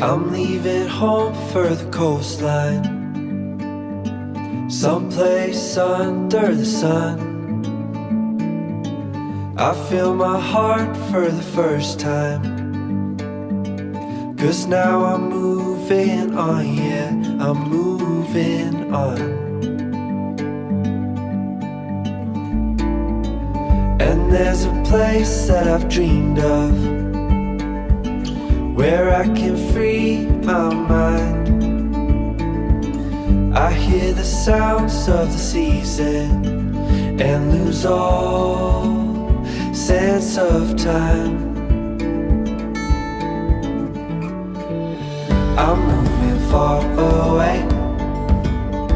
I'm leaving home for the coastline, someplace under the sun. I feel my heart for the first time, 'cause now I'm moving on, yeah, I'm moving on. And there's a place that I've dreamed of, where I can free my mind. I hear the sounds of the season and lose all sense of time. I'm moving far away,